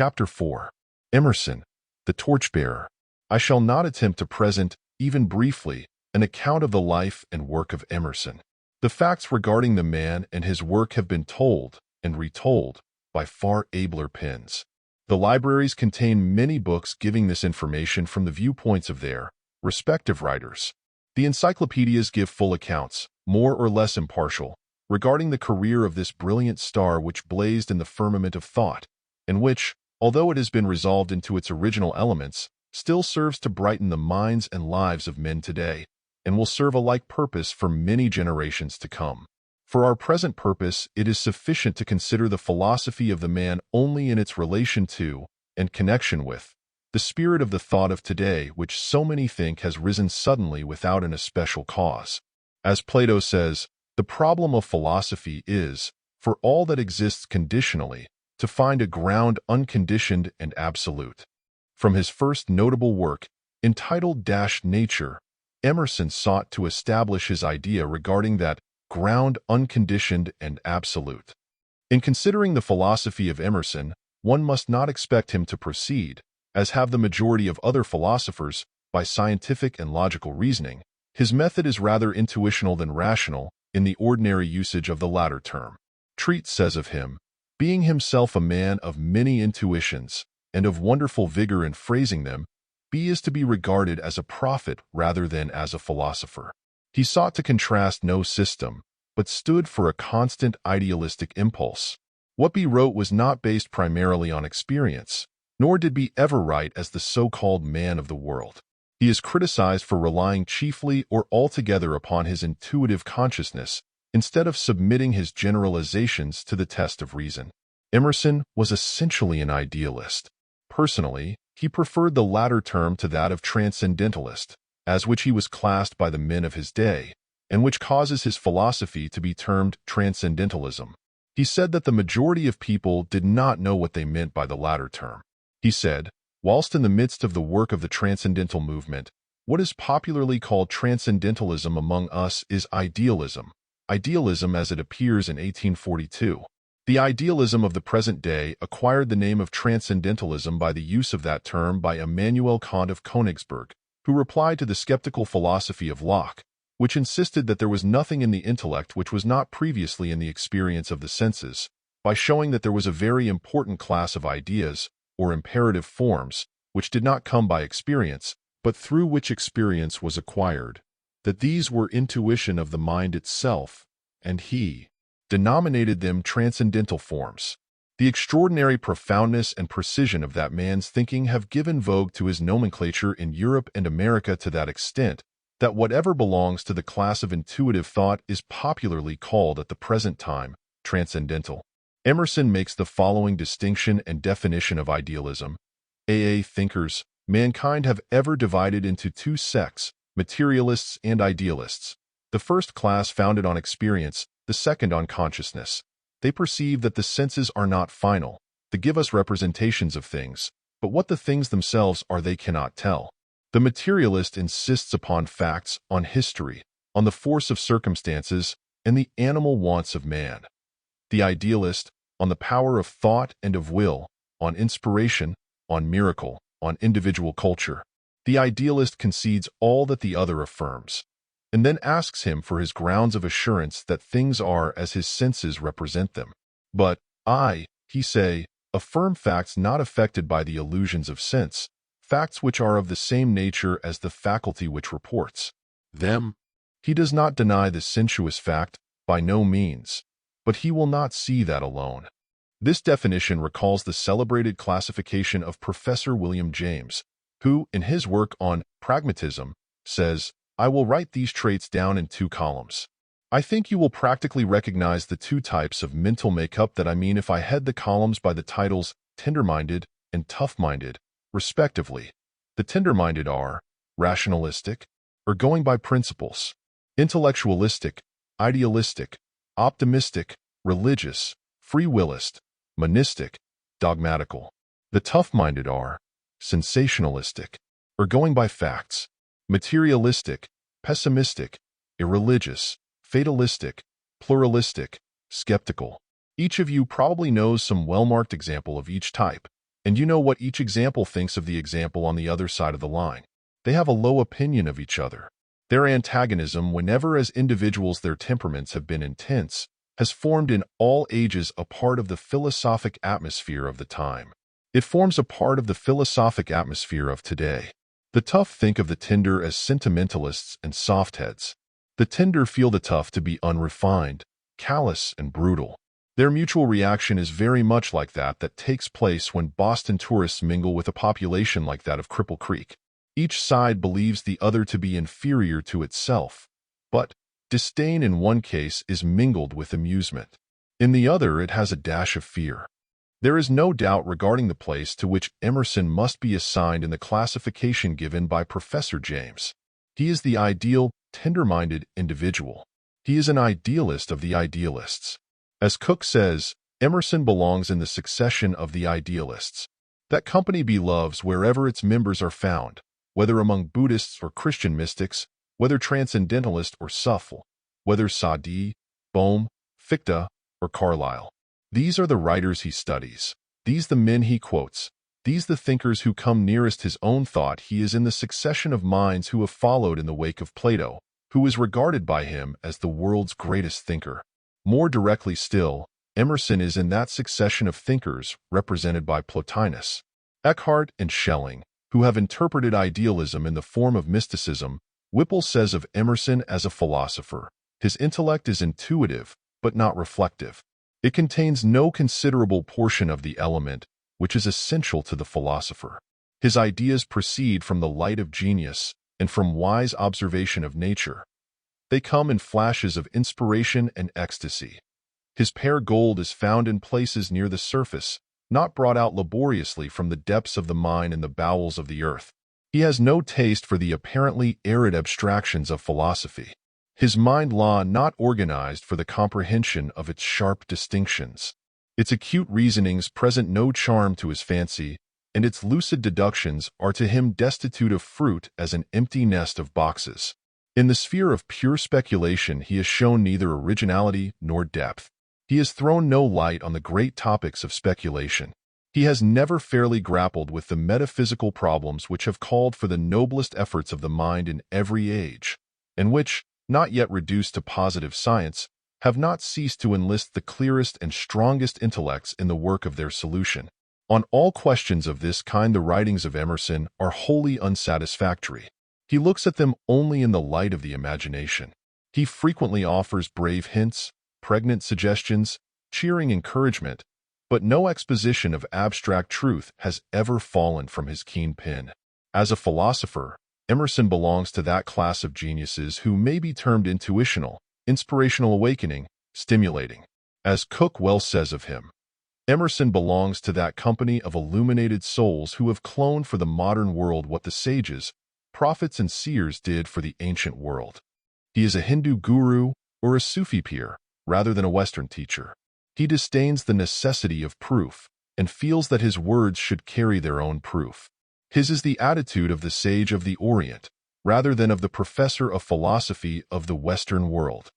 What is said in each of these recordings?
Chapter 4. Emerson, the Torchbearer. I shall not attempt to present, even briefly, an account of the life and work of Emerson. The facts regarding the man and his work have been told and retold by far abler pens. The libraries contain many books giving this information from the viewpoints of their respective writers. The encyclopedias give full accounts, more or less impartial, regarding the career of this brilliant star which blazed in the firmament of thought, and which, although it has been resolved into its original elements, still serves to brighten the minds and lives of men today, and will serve a like purpose for many generations to come. For our present purpose, it is sufficient to consider the philosophy of the man only in its relation to, and connection with, the spirit of the thought of today, which so many think has risen suddenly without an especial cause. As Plato says, the problem of philosophy is, for all that exists conditionally, to find a ground unconditioned and absolute. From his first notable work, entitled Nature, Emerson sought to establish his idea regarding that ground unconditioned and absolute. In considering the philosophy of Emerson, one must not expect him to proceed, as have the majority of other philosophers, by scientific and logical reasoning. His method is rather intuitional than rational, in the ordinary usage of the latter term. Treat says of him, being himself a man of many intuitions, and of wonderful vigor in phrasing them, B is to be regarded as a prophet rather than as a philosopher. He sought to contrast no system, but stood for a constant idealistic impulse. What B wrote was not based primarily on experience, nor did B ever write as the so-called man of the world. He is criticized for relying chiefly or altogether upon his intuitive consciousness, instead of submitting his generalizations to the test of reason. Emerson was essentially an idealist. Personally, he preferred the latter term to that of transcendentalist, as which he was classed by the men of his day, and which causes his philosophy to be termed transcendentalism. He said that the majority of people did not know what they meant by the latter term. He said, whilst in the midst of the work of the transcendental movement, what is popularly called transcendentalism among us is idealism, idealism as it appears in 1842. The idealism of the present day acquired the name of transcendentalism by the use of that term by Immanuel Kant of Königsberg, who replied to the skeptical philosophy of Locke, which insisted that there was nothing in the intellect which was not previously in the experience of the senses, by showing that there was a very important class of ideas, or imperative forms, which did not come by experience, but through which experience was acquired, that these were intuition of the mind itself, and he denominated them transcendental forms. The extraordinary profoundness and precision of that man's thinking have given vogue to his nomenclature in Europe and America to that extent that whatever belongs to the class of intuitive thought is popularly called at the present time transcendental. Emerson makes the following distinction and definition of idealism. Thinkers, mankind have ever divided into two sects, materialists and idealists. The first class founded on experience, the second on consciousness. They perceive that the senses are not final. They give us representations of things, but what the things themselves are they cannot tell. The materialist insists upon facts, on history, on the force of circumstances, and the animal wants of man. The idealist, on the power of thought and of will, on inspiration, on miracle, on individual culture. The idealist concedes all that the other affirms, and then asks him for his grounds of assurance that things are as his senses represent them. But I, he say, affirm facts not affected by the illusions of sense, facts which are of the same nature as the faculty which reports them. He does not deny the sensuous fact, by no means, but he will not see that alone. This definition recalls the celebrated classification of Professor William James, who, in his work on pragmatism, says, I will write these traits down in 2 columns. I think you will practically recognize the 2 types of mental makeup that I mean if I head the columns by the titles tender-minded and tough-minded, respectively. The tender-minded are rationalistic, or going by principles, intellectualistic, idealistic, optimistic, religious, free willist, monistic, dogmatical. The tough-minded are sensationalistic, or going by facts, materialistic, pessimistic, irreligious, fatalistic, pluralistic, skeptical. Each of you probably knows some well-marked example of each type. And you know what each example thinks of the example on the other side of the line. They have a low opinion of each other. Their antagonism, whenever as individuals their temperaments have been intense, has formed in all ages a part of the philosophic atmosphere of the time. It forms a part of the philosophic atmosphere of today. The tough think of the tender as sentimentalists and softheads. The tender feel the tough to be unrefined, callous, and brutal. Their mutual reaction is very much like that takes place when Boston tourists mingle with a population like that of Cripple Creek. Each side believes the other to be inferior to itself, but disdain in one case is mingled with amusement. In the other, it has a dash of fear. There is no doubt regarding the place to which Emerson must be assigned in the classification given by Professor James. He is the ideal, tender-minded individual. He is an idealist of the idealists. As Cook says, Emerson belongs in the succession of the idealists. That company beloves wherever its members are found, whether among Buddhists or Christian mystics, whether transcendentalist or Suffle, whether Sadi, Bohm, Fichte, or Carlyle. These are the writers he studies. These the men he quotes. These the thinkers who come nearest his own thought. He is in the succession of minds who have followed in the wake of Plato, who is regarded by him as the world's greatest thinker. More directly still, Emerson is in that succession of thinkers represented by Plotinus, Eckhart, and Schelling, who have interpreted idealism in the form of mysticism. Whipple says of Emerson as a philosopher, his intellect is intuitive, but not reflective. It contains no considerable portion of the element which is essential to the philosopher. His ideas proceed from the light of genius and from wise observation of nature. They come in flashes of inspiration and ecstasy. His pure gold is found in places near the surface, not brought out laboriously from the depths of the mine and the bowels of the earth. He has no taste for the apparently arid abstractions of philosophy. His mind law not organized for the comprehension of its sharp distinctions. Its acute reasonings present no charm to his fancy, and its lucid deductions are to him destitute of fruit as an empty nest of boxes. In the sphere of pure speculation he has shown neither originality nor depth. He has thrown no light on the great topics of speculation. He has never fairly grappled with the metaphysical problems which have called for the noblest efforts of the mind in every age, and which, not yet reduced to positive science, have not ceased to enlist the clearest and strongest intellects in the work of their solution. On all questions of this kind the writings of Emerson are wholly unsatisfactory. He looks at them only in the light of the imagination. He frequently offers brave hints, pregnant suggestions, cheering encouragement, but no exposition of abstract truth has ever fallen from his keen pen. As a philosopher, Emerson belongs to that class of geniuses who may be termed intuitional, inspirational awakening, stimulating. As Cook well says of him, Emerson belongs to that company of illuminated souls who have cloned for the modern world what the sages, prophets, and seers did for the ancient world. He is a Hindu guru or a Sufi peer, rather than a Western teacher. He disdains the necessity of proof, and feels that his words should carry their own proof. His is the attitude of the sage of the Orient, rather than of the professor of philosophy of the Western world.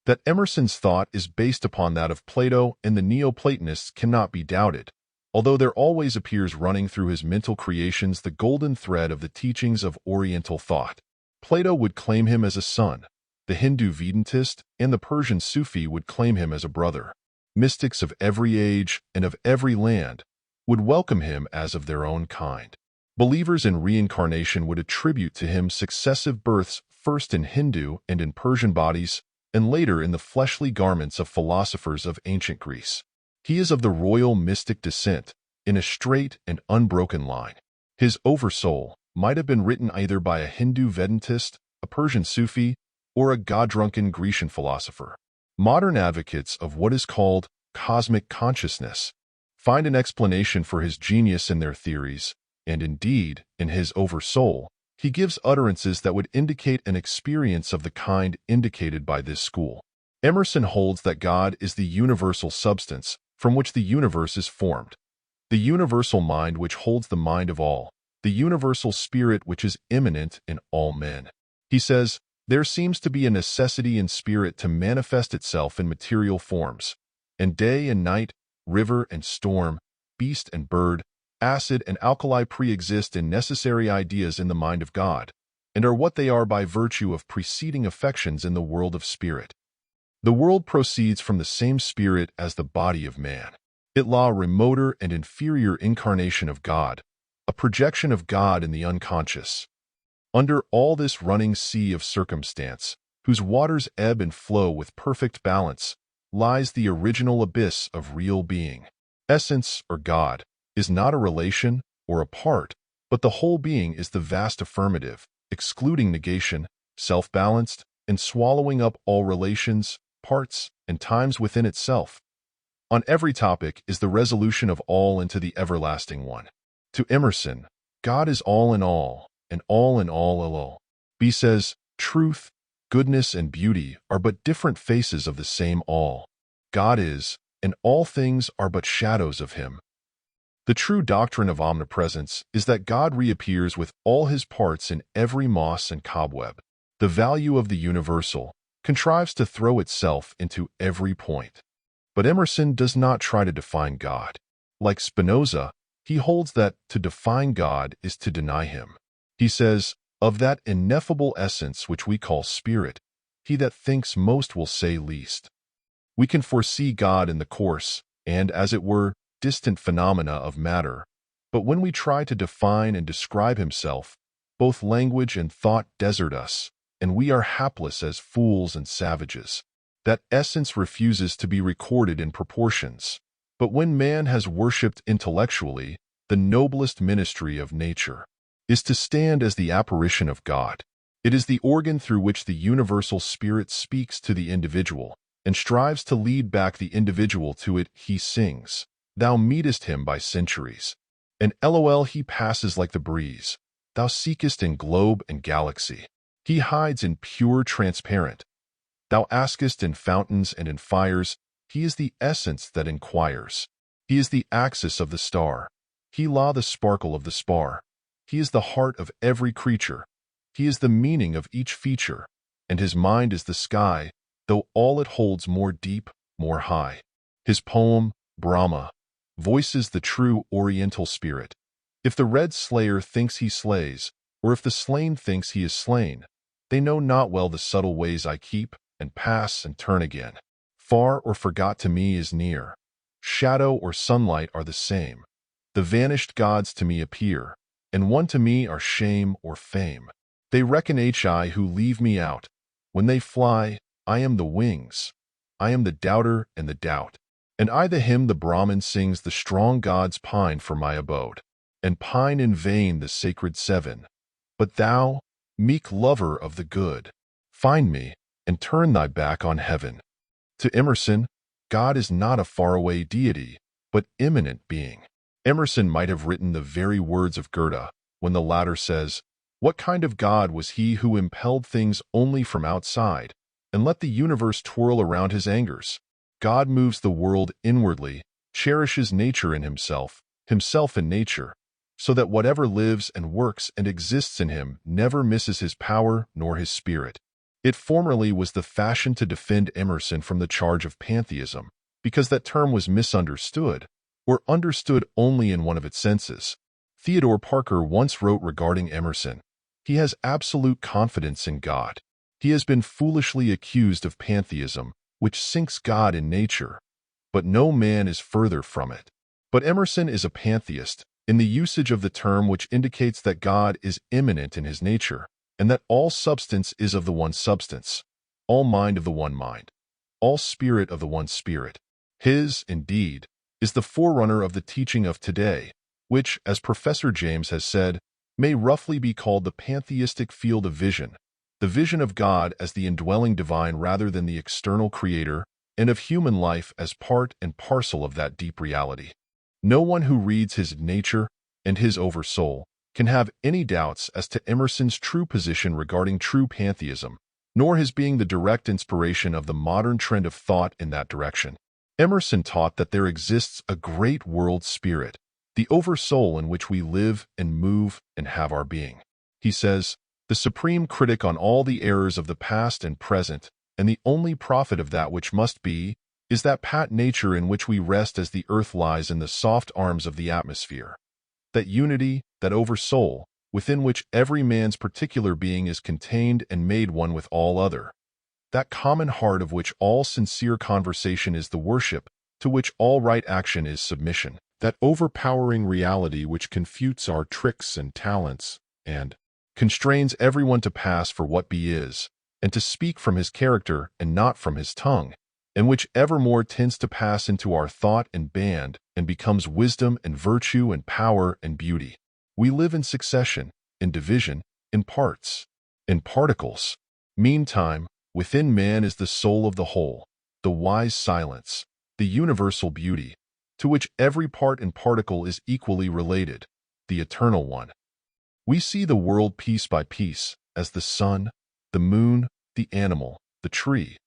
That Emerson's thought is based upon that of Plato and the Neoplatonists cannot be doubted, although there always appears running through his mental creations the golden thread of the teachings of Oriental thought. Plato would claim him as a son, the Hindu Vedantist and the Persian Sufi would claim him as a brother. Mystics of every age and of every land would welcome him as of their own kind. Believers in reincarnation would attribute to him successive births, first in Hindu and in Persian bodies, and later in the fleshly garments of philosophers of ancient Greece. He is of the royal mystic descent, in a straight and unbroken line. His Oversoul might have been written either by a Hindu Vedantist, a Persian Sufi, or a god-drunken Grecian philosopher. Modern advocates of what is called cosmic consciousness find an explanation for his genius in their theories, and indeed, in his Oversoul, he gives utterances that would indicate an experience of the kind indicated by this school. Emerson holds that God is the universal substance from which the universe is formed, the universal mind which holds the mind of all, the universal spirit which is immanent in all men. He says, there seems to be a necessity in spirit to manifest itself in material forms, and day and night, river and storm, beast and bird, acid, and alkali pre-exist in necessary ideas in the mind of God, and are what they are by virtue of preceding affections in the world of spirit. The world proceeds from the same spirit as the body of man. It law a remoter and inferior incarnation of God, a projection of God in the unconscious. Under all this running sea of circumstance, whose waters ebb and flow with perfect balance, lies the original abyss of real being. Essence, or God, is not a relation or a part, but the whole being is the vast affirmative, excluding negation, self-balanced, and swallowing up all relations, parts, and times within itself. On every topic is the resolution of all into the everlasting one. To Emerson, God is all in all, and all in all. B says, truth, goodness, and beauty are but different faces of the same all. God is, and all things are but shadows of him. The true doctrine of omnipresence is that God reappears with all his parts in every moss and cobweb. The value of the universal contrives to throw itself into every point. But Emerson does not try to define God. Like Spinoza, he holds that to define God is to deny him. He says, of that ineffable essence which we call spirit, he that thinks most will say least. We can foresee God in the course and, as it were, distant phenomena of matter, but when we try to define and describe himself, both language and thought desert us, and we are hapless as fools and savages. That essence refuses to be recorded in proportions. But when man has worshipped intellectually, the noblest ministry of nature is to stand as the apparition of God. It is the organ through which the universal spirit speaks to the individual and strives to lead back the individual to it. He sings, "Thou meetest him by centuries, and LOL he passes like the breeze. Thou seekest in globe and galaxy. He hides in pure transparent. Thou askest in fountains and in fires. He is the essence that inquires. He is the axis of the star. He law the sparkle of the spar. He is the heart of every creature. He is the meaning of each feature, and his mind is the sky, though all it holds more deep, more high. His poem, Brahma, voices the true oriental spirit. If the red slayer thinks he slays, or if the slain thinks he is slain, they know not well the subtle ways I keep, and pass and turn again. Far or forgot to me is near. Shadow or sunlight are the same. The vanished gods to me appear, and one to me are shame or fame. They reckon HI who leave me out. When they fly, I am the wings. I am the doubter and the doubt. And I the hymn the Brahmin sings, the strong gods pine for my abode, and pine in vain the sacred seven. But thou, meek lover of the good, find me, and turn thy back on heaven. To Emerson, God is not a faraway deity, but immanent being. Emerson might have written the very words of Goethe when the latter says, "What kind of God was he who impelled things only from outside, and let the universe twirl around his angers? God moves the world inwardly, cherishes nature in himself, himself in nature, so that whatever lives and works and exists in him never misses his power nor his spirit." It formerly was the fashion to defend Emerson from the charge of pantheism, because that term was misunderstood, or understood only in one of its senses. Theodore Parker once wrote regarding Emerson, "He has absolute confidence in God. He has been foolishly accused of pantheism, which sinks God in nature, but no man is further from it." But Emerson is a pantheist, in the usage of the term, which indicates that God is immanent in his nature, and that all substance is of the one substance, all mind of the one mind, all spirit of the one spirit. His, indeed, is the forerunner of the teaching of today, which, as Professor James has said, may roughly be called the pantheistic field of vision, the vision of God as the indwelling divine rather than the external creator, and of human life as part and parcel of that deep reality. No one who reads his nature and his oversoul can have any doubts as to Emerson's true position regarding true pantheism, nor his being the direct inspiration of the modern trend of thought in that direction. Emerson taught that there exists a great world spirit, the oversoul in which we live and move and have our being. He says, "The supreme critic on all the errors of the past and present, and the only prophet of that which must be, is that pat nature in which we rest as the earth lies in the soft arms of the atmosphere. that unity, that oversoul, within which every man's particular being is contained and made one with all other, that common heart of which all sincere conversation is the worship, to which all right action is submission, that overpowering reality which confutes our tricks and talents, and constrains everyone to pass for what he is, and to speak from his character and not from his tongue, and which evermore tends to pass into our thought and band, and becomes wisdom and virtue and power and beauty. We live in succession, in division, in parts, in particles. Meantime, within man is the soul of the whole, the wise silence, the universal beauty, to which every part and particle is equally related, the eternal one. We see the world piece by piece, as the sun, the moon, the animal, the tree,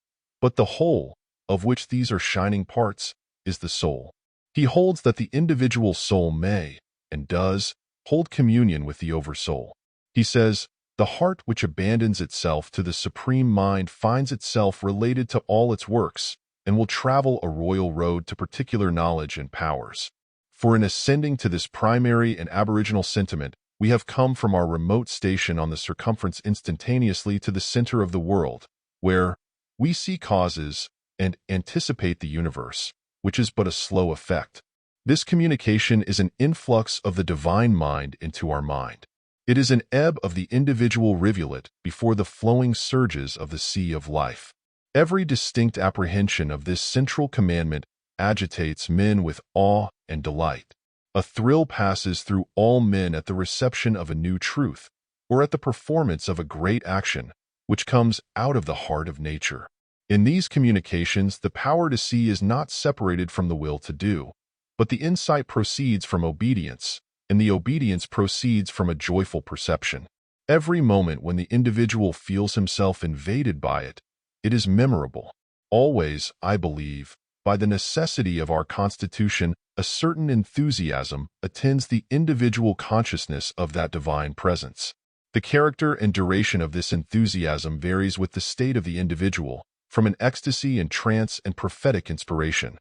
but the whole, of which these are shining parts, is the soul. He holds that the individual soul may, and does, hold communion with the oversoul. He says, the heart which abandons itself to the supreme mind finds itself related to all its works, and will travel a royal road to particular knowledge and powers. For in ascending to this primary and aboriginal sentiment, we have come from our remote station on the circumference instantaneously to the center of the world, where we see causes and anticipate the universe, which is but a slow effect. This communication is an influx of the divine mind into our mind. It is an ebb of the individual rivulet before the flowing surges of the sea of life. Every distinct apprehension of this central commandment agitates men with awe and delight. A thrill passes through all men at the reception of a new truth, or at the performance of a great action, which comes out of the heart of nature. In these communications, the power to see is not separated from the will to do, but the insight proceeds from obedience, and the obedience proceeds from a joyful perception. Every moment when the individual feels himself invaded by it, it is memorable. Always, I believe, by the necessity of our constitution, a certain enthusiasm attends the individual consciousness of that divine presence. The character and duration of this enthusiasm varies with the state of the individual, from an ecstasy and trance and prophetic inspiration,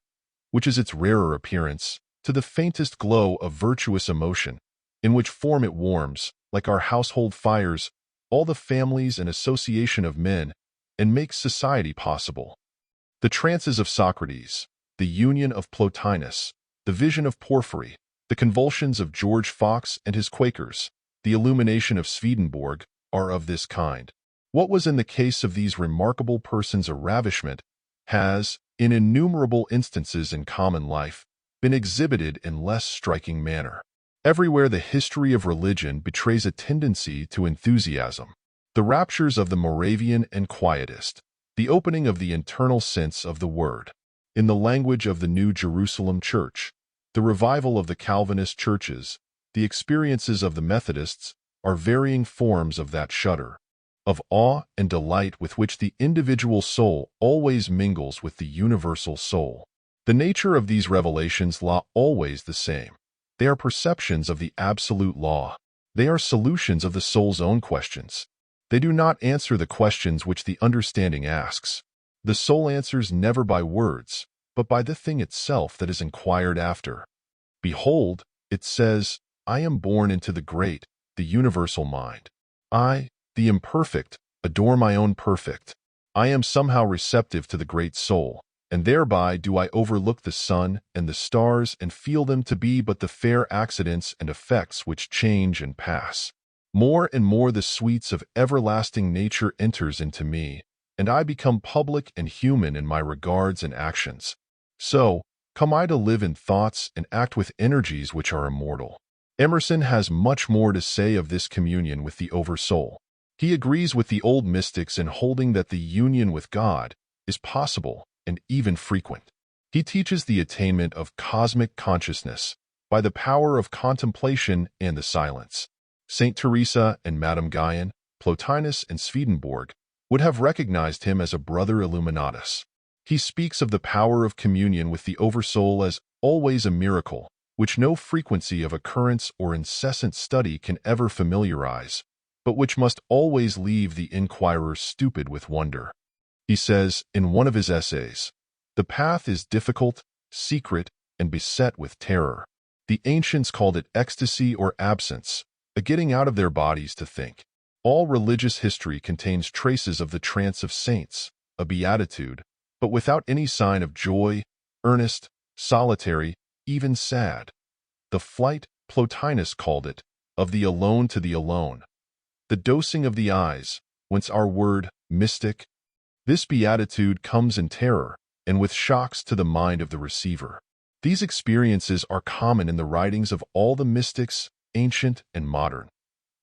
which is its rarer appearance, to the faintest glow of virtuous emotion, in which form it warms, like our household fires, all the families and association of men, and makes society possible. The trances of Socrates, the union of Plotinus, the vision of Porphyry, the convulsions of George Fox and his Quakers, the illumination of Swedenborg, are of this kind. What was in the case of these remarkable persons a ravishment has, in innumerable instances in common life, been exhibited in less striking manner. Everywhere the history of religion betrays a tendency to enthusiasm. The raptures of the Moravian and Quietist, the opening of the internal sense of the word. In the language of the New Jerusalem Church, the revival of the Calvinist churches, the experiences of the Methodists, are varying forms of that shudder, of awe and delight with which the individual soul always mingles with the universal soul. The nature of these revelations lie always the same. They are perceptions of the absolute law. They are solutions of the soul's own questions. They do not answer the questions which the understanding asks. The soul answers never by words, but by the thing itself that is inquired after. Behold, it says, I am born into the great, the universal mind. I, the imperfect, adore my own perfect. I am somehow receptive to the great soul, and thereby do I overlook the sun and the stars and feel them to be but the fair accidents and effects which change and pass. More and more the sweets of everlasting nature enters into me, and I become public and human in my regards and actions. So, come I to live in thoughts and act with energies which are immortal. Emerson has much more to say of this communion with the oversoul. He agrees with the old mystics in holding that the union with God is possible and even frequent. He teaches the attainment of cosmic consciousness by the power of contemplation and the silence. Saint Teresa and Madame Guyon, Plotinus and Swedenborg would have recognized him as a brother Illuminatus. He speaks of the power of communion with the oversoul as always a miracle, which no frequency of occurrence or incessant study can ever familiarize, but which must always leave the inquirer stupid with wonder. He says in one of his essays, "The path is difficult, secret, and beset with terror. The ancients called it ecstasy or absence, a getting out of their bodies to think. All religious history contains traces of the trance of saints, a beatitude, but without any sign of joy, earnest, solitary, even sad. The flight, Plotinus called it, of the alone to the alone. The dosing of the eyes, whence our word, mystic. This beatitude comes in terror, and with shocks to the mind of the receiver. These experiences are common in the writings of all the mystics, ancient and modern.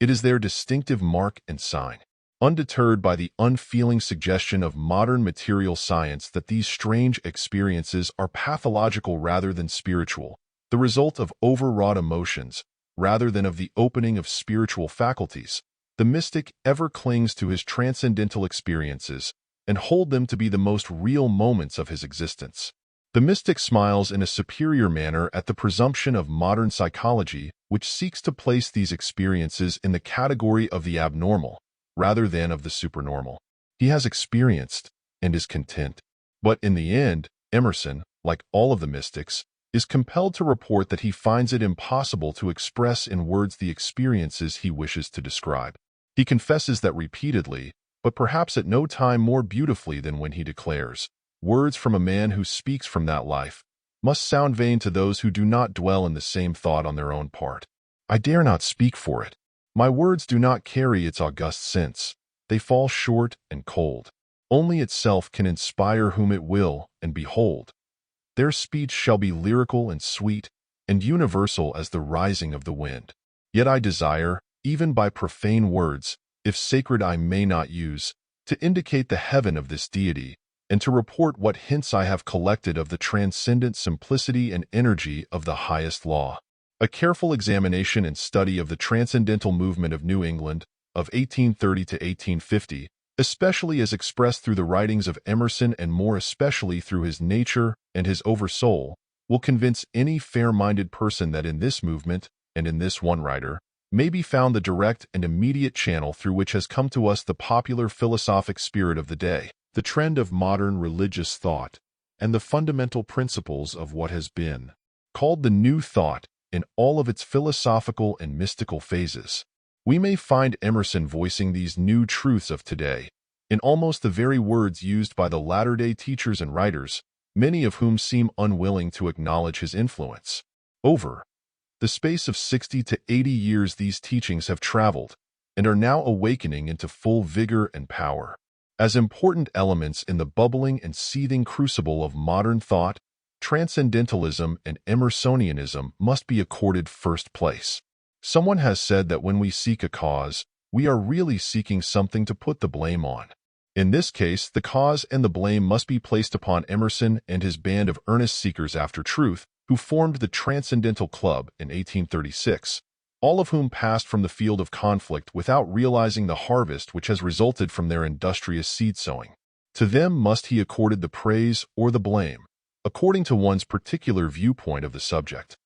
It is their distinctive mark and sign. Undeterred by the unfeeling suggestion of modern material science that these strange experiences are pathological rather than spiritual, the result of overwrought emotions, rather than of the opening of spiritual faculties, the mystic ever clings to his transcendental experiences and hold them to be the most real moments of his existence. The mystic smiles in a superior manner at the presumption of modern psychology, which seeks to place these experiences in the category of the abnormal, rather than of the supernormal. He has experienced and is content. But in the end, Emerson, like all of the mystics, is compelled to report that he finds it impossible to express in words the experiences he wishes to describe. He confesses that repeatedly, but perhaps at no time more beautifully than when he declares, "Words from a man who speaks from that life must sound vain to those who do not dwell in the same thought on their own part. I dare not speak for it. My words do not carry its august sense. They fall short and cold. Only itself can inspire whom it will, and behold, their speech shall be lyrical and sweet, and universal as the rising of the wind. Yet I desire, even by profane words, if sacred I may not use, to indicate the heaven of this deity, and to report what hints I have collected of the transcendent simplicity and energy of the highest law." A careful examination and study of the transcendental movement of New England of 1830 to 1850, especially as expressed through the writings of Emerson and more especially through his Nature and his Oversoul, will convince any fair-minded person that in this movement, and in this one writer, may be found the direct and immediate channel through which has come to us the popular philosophic spirit of the day, the trend of modern religious thought, and the fundamental principles of what has been called the New Thought in all of its philosophical and mystical phases. We may find Emerson voicing these new truths of today in almost the very words used by the latter-day teachers and writers, many of whom seem unwilling to acknowledge his influence. Over the space of 60 to 80 years, these teachings have traveled and are now awakening into full vigor and power. As important elements in the bubbling and seething crucible of modern thought, transcendentalism and Emersonianism must be accorded first place. Someone has said that when we seek a cause, we are really seeking something to put the blame on. In this case, the cause and the blame must be placed upon Emerson and his band of earnest seekers after truth, who formed the Transcendental Club in 1836, all of whom passed from the field of conflict without realizing the harvest which has resulted from their industrious seed-sowing. To them must he accorded the praise or the blame, according to one's particular viewpoint of the subject.